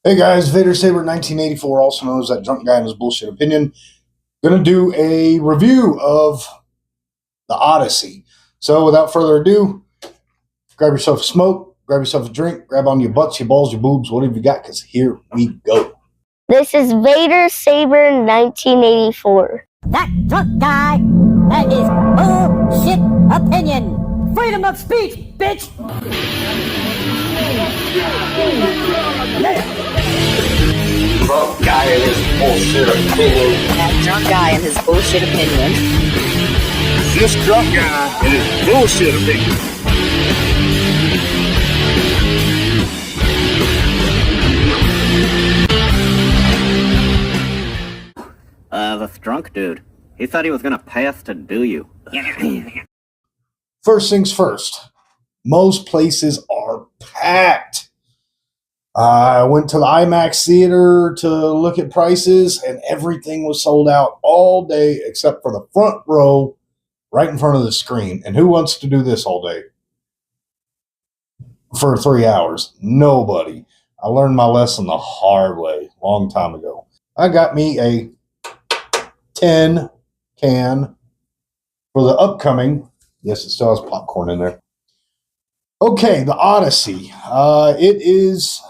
Hey guys, Vader Saber 1984, also known as that drunk guy and his bullshit opinion. Gonna do a review of the Odyssey. So without further ado, grab yourself a smoke, grab yourself a drink, grab on your butts, your balls, your boobs, whatever you got, because here we go. This is Vader Saber 1984. That drunk guy and his bullshit opinion. Freedom of speech, bitch! Drunk guy and his bullshit opinion. That drunk guy and his bullshit opinion. This drunk guy and his bullshit opinion. This drunk dude. He said he was gonna pay us to do you. First things first, most places are packed. I went to the IMAX theater to look at prices, and everything was sold out all day except for the front row right in front of the screen. And who wants to do this all day? For 3 hours? Nobody. I learned my lesson the hard way a long time ago. I got me a 10 can for the upcoming. Yes, it still has popcorn in there. Okay, the Odyssey. It is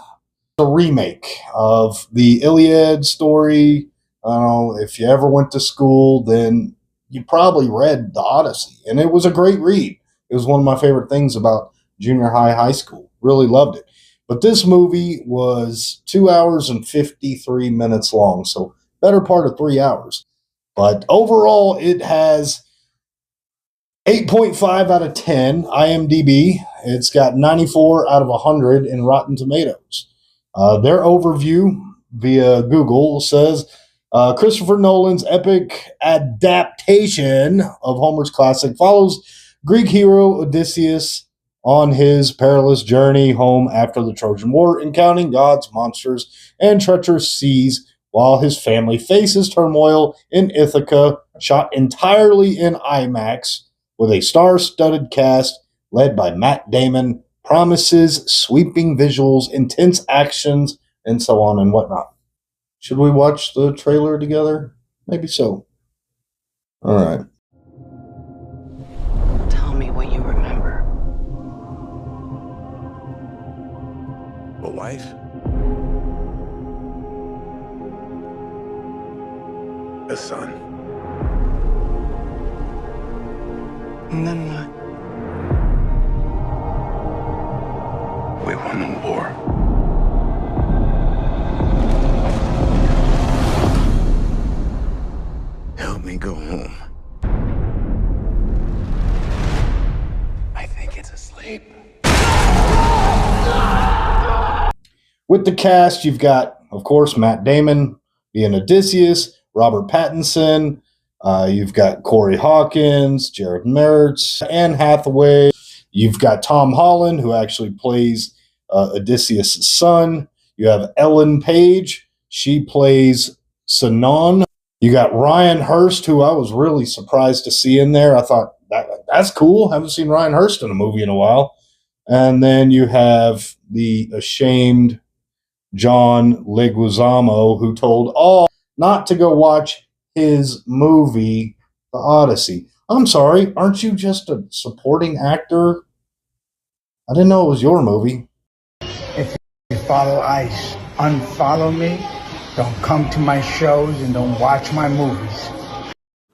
a remake of the Iliad story. If you ever went to school, then you probably read the Odyssey, and it was a great read. It was one of my favorite things about junior high school. Really loved it. But this movie was 2 hours and 53 minutes long, so better part of 3 hours. But overall, it has 8.5 out of 10 IMDb. It's got 94 out of 100 in Rotten Tomatoes. Their overview via Google says Christopher Nolan's epic adaptation of Homer's classic follows Greek hero Odysseus on his perilous journey home after the Trojan War, encountering gods, monsters, and treacherous seas while his family faces turmoil in Ithaca, shot entirely in IMAX with a star-studded cast led by Matt Damon, promises sweeping visuals, intense actions, and so on and whatnot. Should we watch the trailer together? Maybe so. All right. Tell me what you remember. A wife? A son? And then what? We won the war. Help me go home. I think it's asleep. With the cast, you've got, of course, Matt Damon being Odysseus, Robert Pattinson, you've got Corey Hawkins, Jared Mertz, Anne Hathaway. You've got Tom Holland, who actually plays Odysseus' son. You have Ellen Page. She plays Sinon. You got Ryan Hurst, who I was really surprised to see in there. I thought, that's cool. Haven't seen Ryan Hurst in a movie in a while. And then you have the ashamed John Leguizamo, who told all not to go watch his movie, The Odyssey. I'm sorry, aren't you just a supporting actor? I didn't know it was your movie. If you follow ICE, unfollow me, don't come to my shows, and don't watch my movies.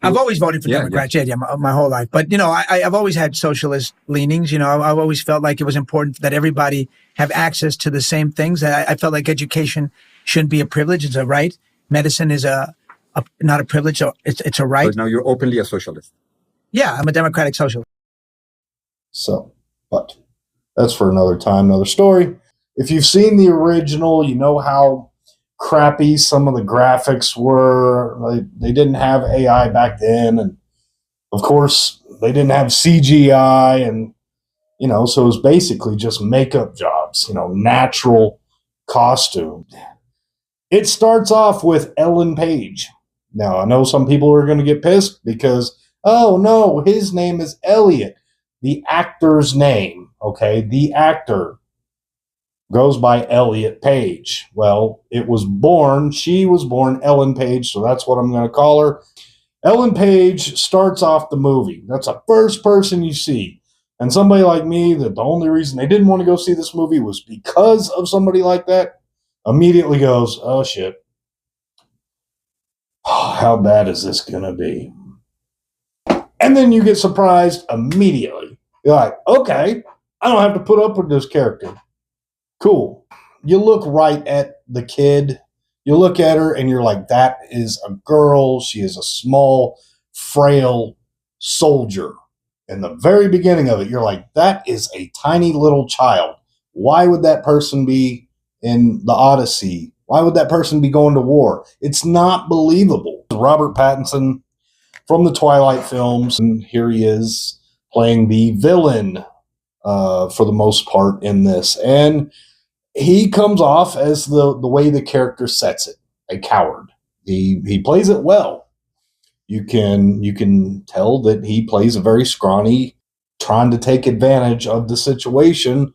I've always voted for Democrats, yeah, my whole life. But, I've always had socialist leanings. I've always felt like it was important that everybody have access to the same things. I felt like education shouldn't be a privilege, it's a right. Medicine is not a privilege, so it's a right. So now you're openly a socialist. Yeah, I'm a democratic socialist. So, but that's for another time, another story. If you've seen the original, you know how crappy some of the graphics were. They didn't have AI back then, and of course, they didn't have CGI, and so it was basically just makeup jobs, natural costume. It starts off with Ellen Page. Now, I know some people are going to get pissed because, oh no, his name is Elliot. The actor's name, okay? The actor. goes by Elliot Page. Well, she was born Ellen Page, so that's what I'm going to call her. Ellen Page starts off the movie. That's the first person you see. And somebody like me, that the only reason they didn't want to go see this movie was because of somebody like that, immediately goes, oh shit. How bad is this going to be? And then you get surprised immediately. You're like, okay, I don't have to put up with this character. Cool. You look right at the kid. You look at her and you're like, that is a girl. She is a small, frail soldier. In the very beginning of it, you're like, that is a tiny little child. Why would that person be in the Odyssey? Why would that person be going to war? It's not believable. Robert Pattinson from the Twilight films, and here he is playing the villain for the most part in this. And he comes off as the way the character sets it, a coward. He plays it well. You can tell that he plays a very scrawny, trying to take advantage of the situation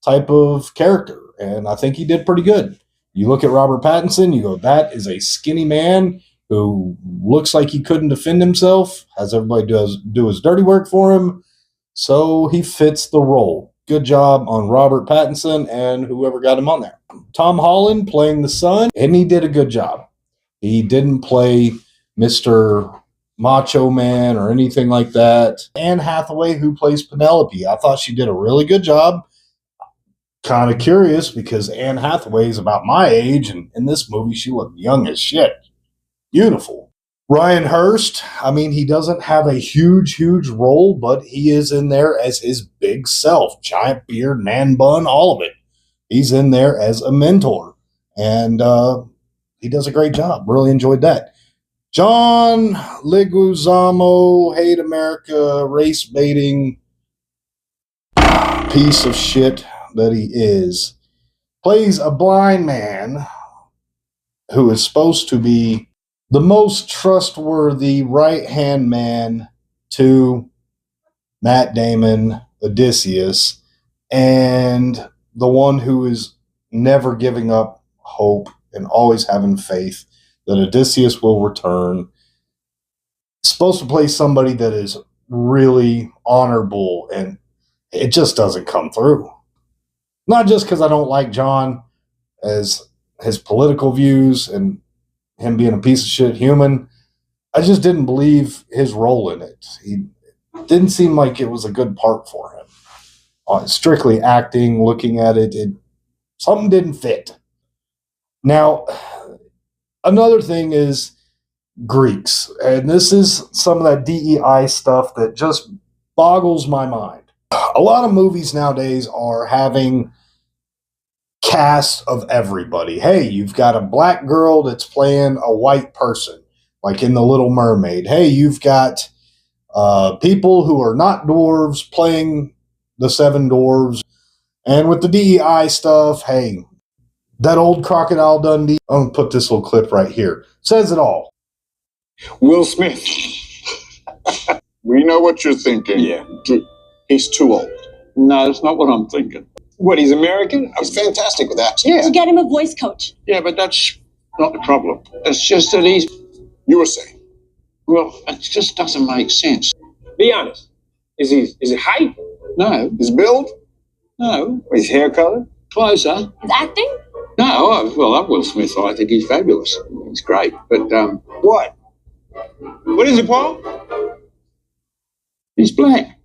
type of character. And I think he did pretty good. You look at Robert Pattinson, you go, that is a skinny man who looks like he couldn't defend himself, has everybody do his dirty work for him. So he fits the role. Good job on Robert Pattinson and whoever got him on there. Tom Holland playing the son, and he did a good job. He didn't play Mr. Macho Man or anything like that. Anne Hathaway, who plays Penelope, I thought she did a really good job. Kind of curious because Anne Hathaway is about my age, and in this movie she looked young as shit. Beautiful. Ryan Hurst, I mean, he doesn't have a huge role, but he is in there as his big self. Giant beard, man bun, all of it. He's in there as a mentor, and he does a great job. Really enjoyed that. John Leguizamo, hate America, race baiting piece of shit that he is, plays a blind man who is supposed to be the most trustworthy right-hand man to Matt Damon, Odysseus, and the one who is never giving up hope and always having faith that Odysseus will return. Supposed to play somebody that is really honorable, and it just doesn't come through. Not just because I don't like John as his political views and him being a piece of shit human. I just didn't believe his role in it. He didn't seem like it was a good part for him. Strictly acting, looking at it, something didn't fit. Now, another thing is Greeks. And this is some of that DEI stuff that just boggles my mind. A lot of movies nowadays are having cast of everybody. Hey, you've got a black girl that's playing a white person, like in The Little Mermaid. Hey, you've got people who are not dwarves playing the seven dwarves. And with the DEI stuff, hey, that old Crocodile Dundee, I'm going to put this little clip right here. Says it all. Will Smith. We know what you're thinking. Yeah. He's too old. No, that's not what I'm thinking. What, he's American? I was fantastic with that. Yeah. To get him a voice coach. Yeah, but that's not the problem. It's just that he's... You were saying? Well, it just doesn't make sense. Be honest. Is he height? No. His build? No. His hair color? Closer. His acting? No. Well, I'm Will Smith. I think he's fabulous. He's great. But, what? What is it, Paul? He's black.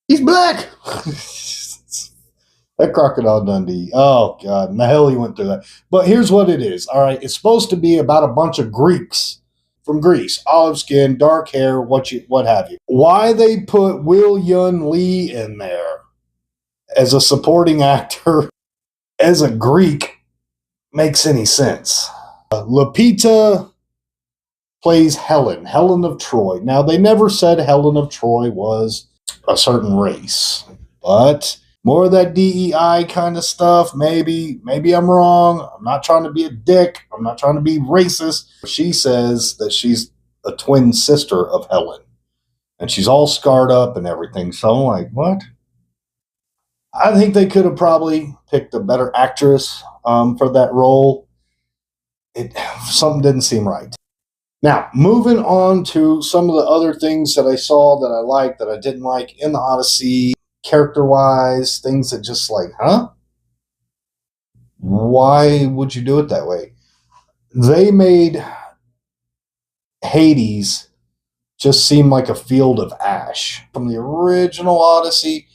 He's black. That Crocodile Dundee. Oh, God. And the hell he went through that. But here's what it is. All right. It's supposed to be about a bunch of Greeks from Greece. Olive skin, dark hair, what have you. Why they put Will Yun Lee in there as a supporting actor as a Greek makes any sense. Lupita plays Helen of Troy. Now, they never said Helen of Troy was a certain race, but more of that DEI kind of stuff. Maybe I'm wrong. I'm not trying to be a dick. I'm not trying to be racist. She says that she's a twin sister of Helen, and she's all scarred up and everything. So I'm like, what? I think they could have probably picked a better actress for that role. Something didn't seem right. Now, moving on to some of the other things that I saw that I liked, that I didn't like in the Odyssey, character-wise, things that just like, huh? Why would you do it that way? They made Hades just seem like a field of ash. From the original Odyssey,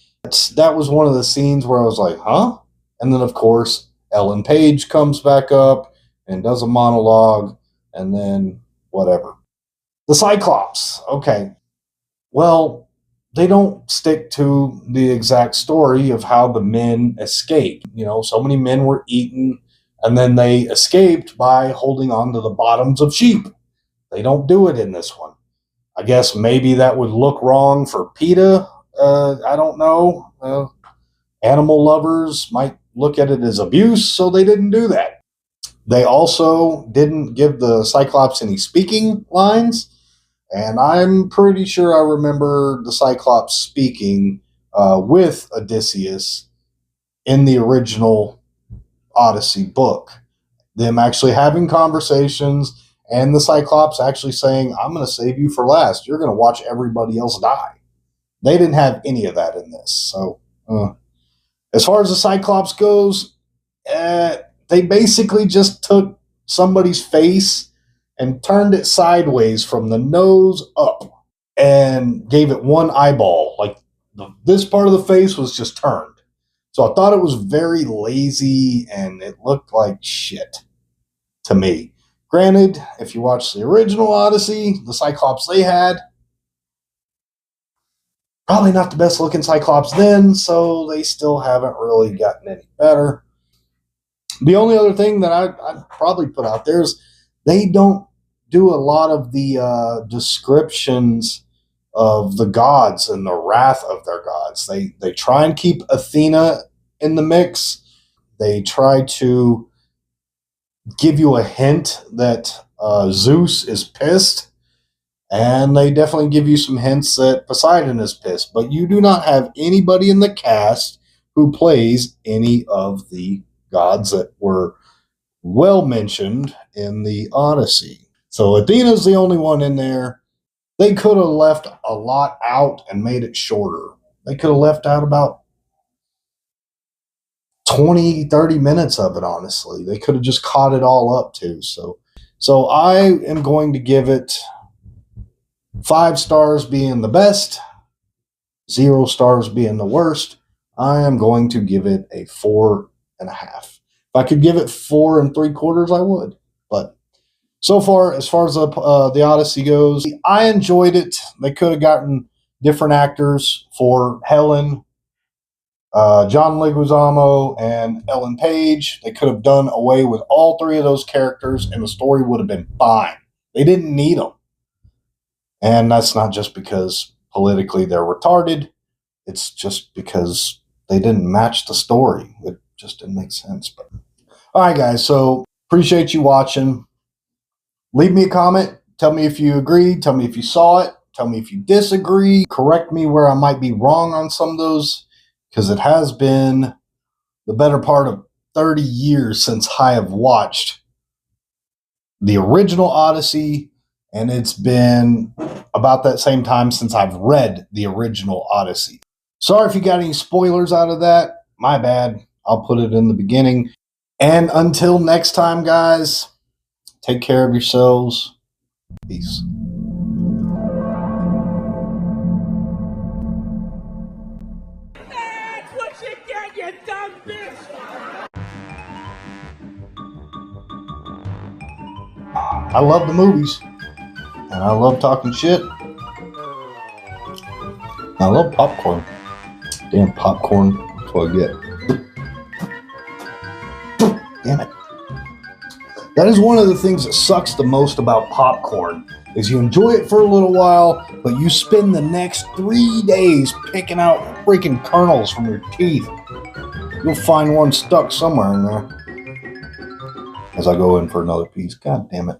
that was one of the scenes where I was like, huh? And then, of course, Ellen Page comes back up and does a monologue, and then whatever. The Cyclops. Okay. Well, they don't stick to the exact story of how the men escaped. You know, so many men were eaten, and then they escaped by holding on to the bottoms of sheep. They don't do it in this one. I guess maybe that would look wrong for PETA. I don't know. Animal lovers might look at it as abuse, so they didn't do that. They also didn't give the Cyclops any speaking lines, and I'm pretty sure I remember the Cyclops speaking with Odysseus in the original Odyssey book. Them actually having conversations, and the Cyclops actually saying, I'm going to save you for last. You're going to watch everybody else die. They didn't have any of that in this. So, as far as the Cyclops goes, they basically just took somebody's face and turned it sideways from the nose up and gave it one eyeball. Like this part of the face was just turned. So I thought it was very lazy and it looked like shit to me. Granted, if you watch the original Odyssey, the Cyclops they had, probably not the best looking Cyclops then, so they still haven't really gotten any better. The only other thing that I'd probably put out there is they don't do a lot of the descriptions of the gods and the wrath of their gods. They try and keep Athena in the mix. They try to give you a hint that Zeus is pissed, and they definitely give you some hints that Poseidon is pissed, but you do not have anybody in the cast who plays any of the gods that were well mentioned in the Odyssey. So Athena's the only one in there. They could have left a lot out and made it shorter. They could have left out about 20, 30 minutes of it, honestly. They could have just caught it all up too. So I am going to give it 5 stars being the best, 0 stars being the worst. I am going to give it a 4.5. If I could give it 4 3/4, I would. But so far as the Odyssey goes, I enjoyed it. They could have gotten different actors for Helen, John Leguizamo, and Ellen Page. They could have done away with all 3 of those characters, and the story would have been fine. They didn't need them. And that's not just because politically they're retarded. It's just because they didn't match the story. It just didn't make sense. But all right, guys. So appreciate you watching. Leave me a comment. Tell me if you agree. Tell me if you saw it. Tell me if you disagree. Correct me where I might be wrong on some of those, because it has been the better part of 30 years since I have watched the original Odyssey, and it's been about that same time since I've read the original Odyssey. Sorry if you got any spoilers out of that. My bad. I'll put it in the beginning. And until next time, guys, take care of yourselves. Peace. That's what you get, you dumb bitch! I love the movies. And I love talking shit. I love popcorn. Damn popcorn. That's what I get. Damn it. That is one of the things that sucks the most about popcorn, is you enjoy it for a little while, but you spend the next 3 days picking out freaking kernels from your teeth. You'll find one stuck somewhere in there. As I go in for another piece. God damn it.